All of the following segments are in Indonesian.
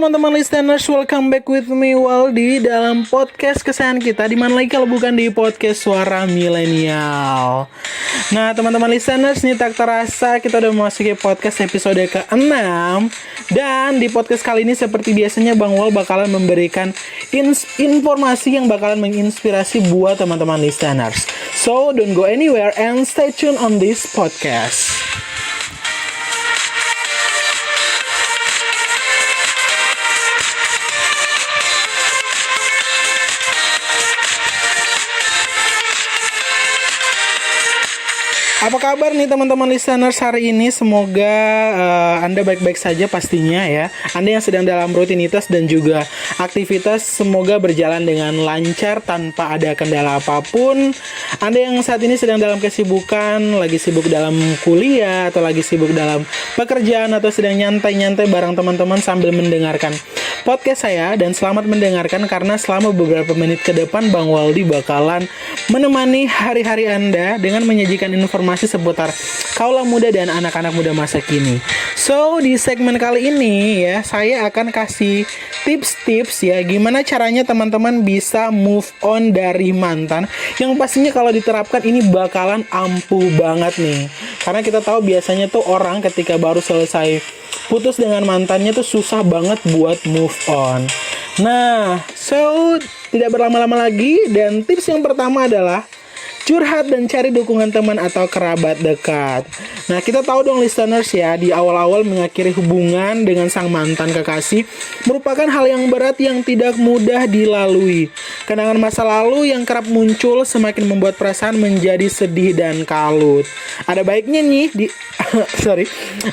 teman-teman listeners, welcome back with me Waldi dalam podcast kesayangan kita. Dimana lagi kalau bukan di podcast Suara Milenial. Nah teman-teman listeners, nih tak terasa kita udah memasuki podcast episode ke-6. Dan di podcast kali ini seperti biasanya Bang Wal bakalan memberikan informasi yang bakalan menginspirasi buat teman-teman listeners. So don't go anywhere and stay tuned on this podcast. Apa kabar nih teman-teman listeners hari ini? Semoga Anda baik-baik saja pastinya ya. Anda yang sedang dalam rutinitas dan juga aktivitas semoga berjalan dengan lancar tanpa ada kendala apapun. Anda yang saat ini sedang dalam kesibukan, lagi sibuk dalam kuliah atau lagi sibuk dalam pekerjaan atau sedang nyantai-nyantai bareng teman-teman sambil mendengarkan podcast saya, dan selamat mendengarkan karena selama beberapa menit ke depan Bang Waldi bakalan menemani hari-hari Anda dengan menyajikan informasi seputar kaula muda dan anak-anak muda masa kini. So, di segmen kali ini ya, saya akan kasih tips-tips ya gimana caranya teman-teman bisa move on dari mantan, yang pastinya kalau diterapkan ini bakalan ampuh banget nih. Karena kita tahu biasanya tuh orang ketika baru selesai putus dengan mantannya tuh susah banget buat move on. Nah, so tidak berlama-lama lagi, dan tips yang pertama adalah curhat dan cari dukungan teman atau kerabat dekat. Nah, kita tahu dong listeners ya, di awal-awal mengakhiri hubungan dengan sang mantan kekasih merupakan hal yang berat yang tidak mudah dilalui. Kenangan masa lalu yang kerap muncul semakin membuat perasaan menjadi sedih dan kalut. Ada baiknya nih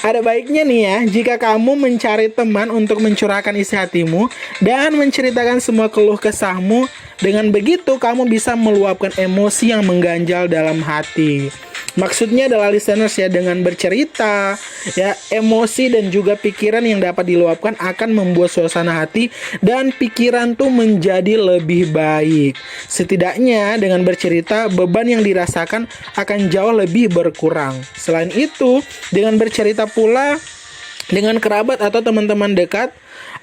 Ada baiknya nih ya, jika kamu mencari teman untuk mencurahkan isi hatimu dan menceritakan semua keluh kesahmu. Dengan begitu, kamu bisa meluapkan emosi yang mengganjal dalam hati. Maksudnya adalah listeners ya, dengan bercerita ya, emosi dan juga pikiran yang dapat diluapkan akan membuat suasana hati dan pikiran tuh menjadi lebih baik. Setidaknya dengan bercerita, beban yang dirasakan akan jauh lebih berkurang. Selain itu, dengan bercerita pula dengan kerabat atau teman-teman dekat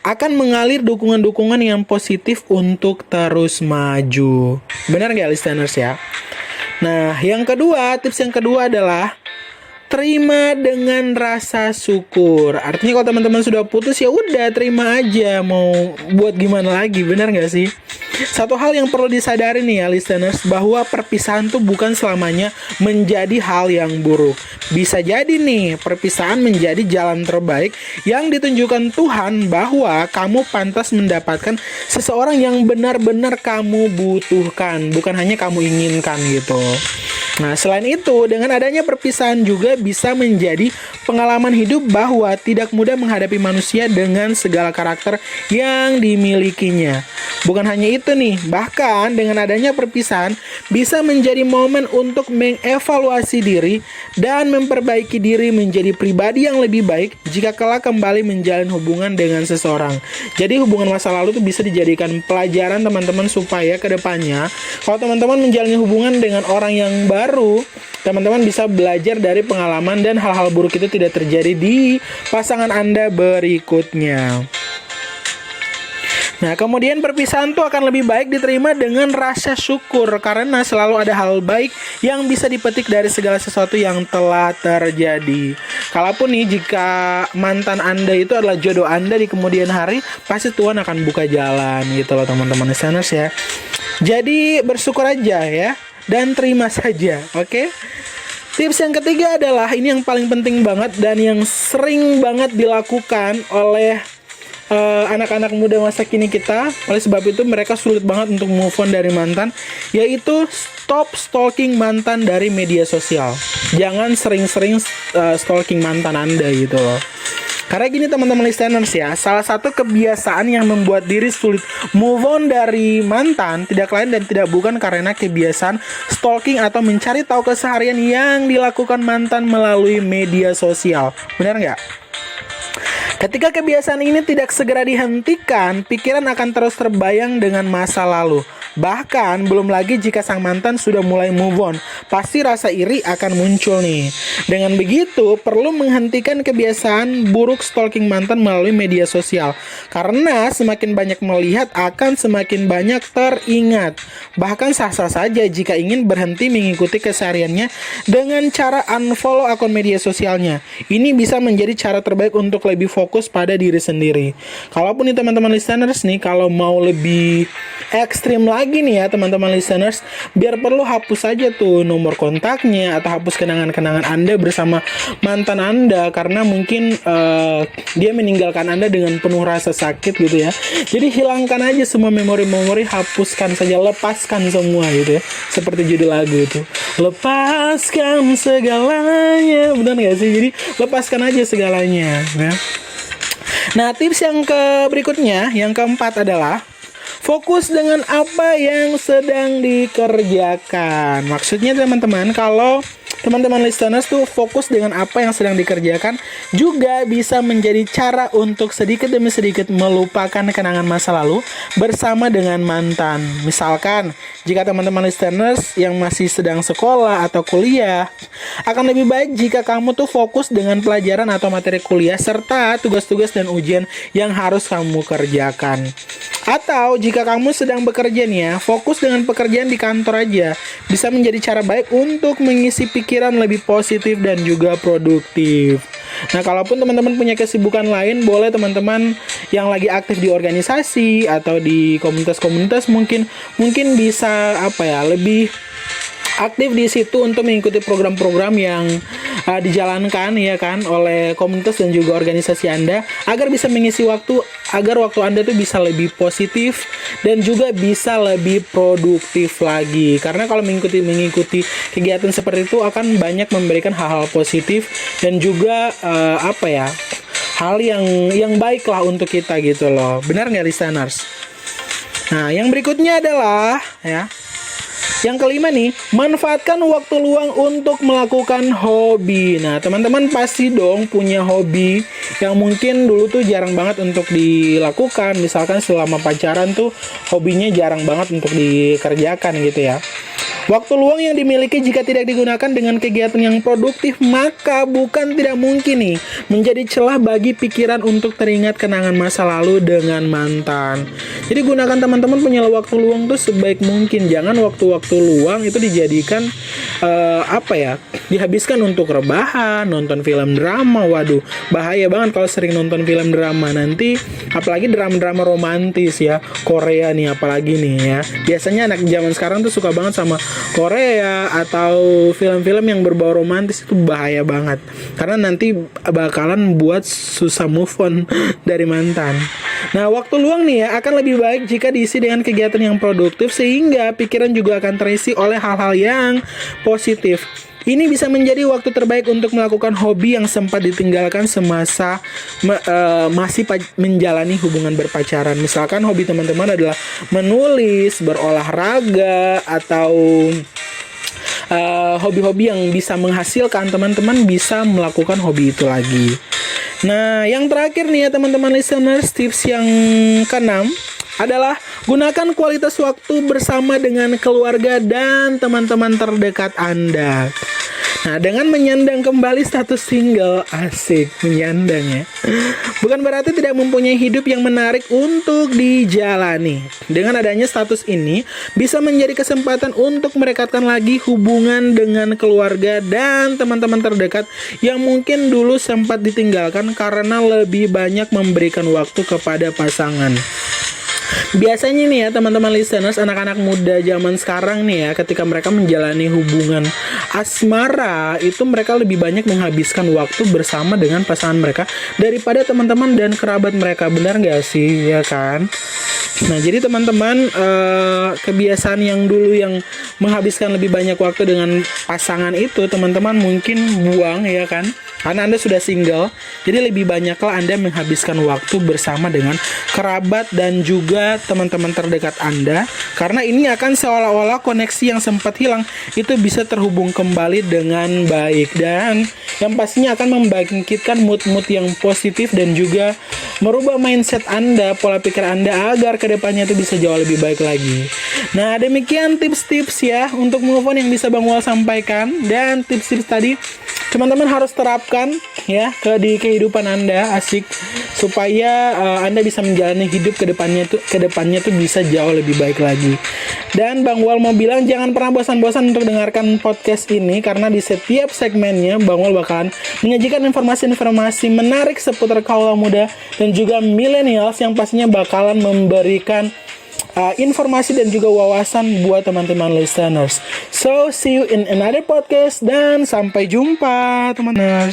akan mengalir dukungan-dukungan yang positif untuk terus maju. Benar nggak listeners ya? Nah, tips yang kedua adalah terima dengan rasa syukur. Artinya kalau teman-teman sudah putus ya udah terima aja, mau buat gimana lagi, benar nggak sih? Satu hal yang perlu disadari nih ya listeners, bahwa perpisahan tuh bukan selamanya menjadi hal yang buruk. Bisa jadi nih perpisahan menjadi jalan terbaik yang ditunjukkan Tuhan bahwa kamu pantas mendapatkan seseorang yang benar-benar kamu butuhkan, bukan hanya kamu inginkan gitu. Nah, selain itu, dengan adanya perpisahan juga bisa menjadi pengalaman hidup bahwa tidak mudah menghadapi manusia dengan segala karakter yang dimilikinya. Bukan hanya itu nih, bahkan dengan adanya perpisahan bisa menjadi momen untuk mengevaluasi diri dan memperbaiki diri menjadi pribadi yang lebih baik jika kelak kembali menjalin hubungan dengan seseorang. Jadi hubungan masa lalu itu bisa dijadikan pelajaran teman-teman supaya kedepannya kalau teman-teman menjalin hubungan dengan orang yang baru, teman-teman bisa belajar dari pengalaman dan hal-hal buruk itu tidak terjadi di pasangan Anda berikutnya. Nah, kemudian perpisahan tuh akan lebih baik diterima dengan rasa syukur karena selalu ada hal baik yang bisa dipetik dari segala sesuatu yang telah terjadi. Kalaupun nih jika mantan Anda itu adalah jodoh Anda di kemudian hari, pasti Tuhan akan buka jalan gitu loh teman-teman listeners ya. Jadi bersyukur aja ya dan terima saja, oke? Tips yang ketiga adalah ini yang paling penting banget dan yang sering banget dilakukan oleh anak-anak muda masa kini kita. Oleh sebab itu mereka sulit banget untuk move on dari mantan, yaitu stop stalking mantan dari media sosial. Jangan sering-sering stalking mantan Anda gitu loh. Karena gini teman-teman listeners ya, salah satu kebiasaan yang membuat diri sulit move on dari mantan tidak lain dan tidak bukan karena kebiasaan stalking atau mencari tahu keseharian yang dilakukan mantan melalui media sosial. Benar nggak? Ketika kebiasaan ini tidak segera dihentikan, pikiran akan terus terbayang dengan masa lalu. Bahkan belum lagi jika sang mantan sudah mulai move on, pasti rasa iri akan muncul nih. Dengan begitu, perlu menghentikan kebiasaan buruk stalking mantan melalui media sosial. Karena semakin banyak melihat akan semakin banyak teringat. Bahkan sah-sah saja jika ingin berhenti mengikuti kesehariannya dengan cara unfollow akun media sosialnya. Ini bisa menjadi cara terbaik untuk lebih fokus pada diri sendiri. Kalaupun nih teman-teman listeners nih, kalau mau lebih ekstrim lagi nih ya teman-teman listeners, biar perlu hapus saja tuh nomor kontaknya atau hapus kenangan-kenangan Anda bersama mantan Anda, karena mungkin dia meninggalkan Anda dengan penuh rasa sakit gitu ya. Jadi hilangkan aja semua memori-memori, hapuskan saja, lepaskan semua gitu ya. Seperti judul lagu itu, lepaskan segalanya, benar gak sih? Jadi lepaskan aja segalanya ya. Nah, tips yang berikutnya, yang keempat adalah fokus dengan apa yang sedang dikerjakan. Maksudnya teman-teman, kalau teman-teman listeners tuh fokus dengan apa yang sedang dikerjakan, juga bisa menjadi cara untuk sedikit demi sedikit melupakan kenangan masa lalu bersama dengan mantan. Misalkan, jika teman-teman listeners yang masih sedang sekolah atau kuliah, akan lebih baik jika kamu tuh fokus dengan pelajaran atau materi kuliah serta tugas-tugas dan ujian yang harus kamu kerjakan. Atau jika kamu sedang bekerja nih ya, fokus dengan pekerjaan di kantor aja. Bisa menjadi cara baik untuk mengisi pikiran lebih positif dan juga produktif. Nah, kalaupun teman-teman punya kesibukan lain, boleh teman-teman yang lagi aktif di organisasi atau di komunitas-komunitas mungkin bisa lebih aktif di situ untuk mengikuti program-program yang dijalankan ya kan oleh komunitas dan juga organisasi Anda, agar bisa mengisi waktu, agar waktu Anda tuh bisa lebih positif dan juga bisa lebih produktif lagi. Karena kalau mengikuti kegiatan seperti itu akan banyak memberikan hal-hal positif dan juga hal yang baik lah untuk kita gitu loh. Benar nggak listeners? Nah, yang berikutnya adalah yang kelima nih, manfaatkan waktu luang untuk melakukan hobi. Nah, teman-teman pasti dong punya hobi yang mungkin dulu tuh jarang banget untuk dilakukan. Misalkan selama pacaran tuh hobinya jarang banget untuk dikerjakan gitu ya. Waktu luang yang dimiliki jika tidak digunakan dengan kegiatan yang produktif, maka bukan tidak mungkin nih menjadi celah bagi pikiran untuk teringat kenangan masa lalu dengan mantan. Jadi gunakan teman-teman punya waktu luang tuh sebaik mungkin. Jangan waktu-waktu luang itu dijadikan dihabiskan untuk rebahan, nonton film drama. Waduh, bahaya banget kalau sering nonton film drama. Nanti apalagi drama-drama romantis ya, Korea nih apalagi nih ya. Biasanya anak zaman sekarang tuh suka banget sama Korea atau film-film yang berbau romantis, itu bahaya banget. Karena nanti bakalan buat susah move on dari mantan. Nah, waktu luang nih ya akan lebih baik jika diisi dengan kegiatan yang produktif, sehingga pikiran juga akan terisi oleh hal-hal yang positif. Ini bisa menjadi waktu terbaik untuk melakukan hobi yang sempat ditinggalkan semasa masih menjalani hubungan berpacaran. Misalkan hobi teman-teman adalah menulis, berolahraga, atau hobi-hobi yang bisa menghasilkan, teman-teman bisa melakukan hobi itu lagi. Nah, yang terakhir nih ya teman-teman listeners, tips yang keenam adalah gunakan kualitas waktu bersama dengan keluarga dan teman-teman terdekat Anda. Nah, dengan menyandang kembali status single, asik menyandang ya, bukan berarti tidak mempunyai hidup yang menarik untuk dijalani. Dengan adanya status ini, bisa menjadi kesempatan untuk merekatkan lagi hubungan dengan keluarga dan teman-teman terdekat yang mungkin dulu sempat ditinggalkan karena lebih banyak memberikan waktu kepada pasangan. Biasanya nih ya teman-teman listeners, anak-anak muda zaman sekarang nih ya, ketika mereka menjalani hubungan asmara, itu mereka lebih banyak menghabiskan waktu bersama dengan pasangan mereka daripada teman-teman dan kerabat mereka. Benar gak sih? Ya kan? Nah, jadi teman-teman, kebiasaan yang dulu yang menghabiskan lebih banyak waktu dengan pasangan itu, teman-teman mungkin buang ya kan? Karena Anda sudah single, jadi lebih banyaklah Anda menghabiskan waktu bersama dengan kerabat dan juga teman-teman terdekat Anda. Karena ini akan seolah-olah koneksi yang sempat hilang itu bisa terhubung kembali dengan baik. Dan yang pastinya akan membangkitkan mood-mood yang positif dan juga merubah mindset Anda, pola pikir Anda agar kedepannya itu bisa jauh lebih baik lagi. Nah, demikian tips-tips ya untuk move on yang bisa Bang Wal sampaikan. Dan tips-tips tadi teman-teman harus terapkan ya di kehidupan Anda, asik, supaya Anda bisa menjalani hidup kedepannya tuh bisa jauh lebih baik lagi. Dan Bang Wal mau bilang jangan pernah bosan-bosan untuk dengarkan podcast ini, karena di setiap segmennya Bang Wal bakalan menyajikan informasi-informasi menarik seputar kaula muda dan juga millennials yang pastinya bakalan memberikan informasi dan juga wawasan buat teman-teman listeners. So, see you in another podcast dan sampai jumpa teman-teman.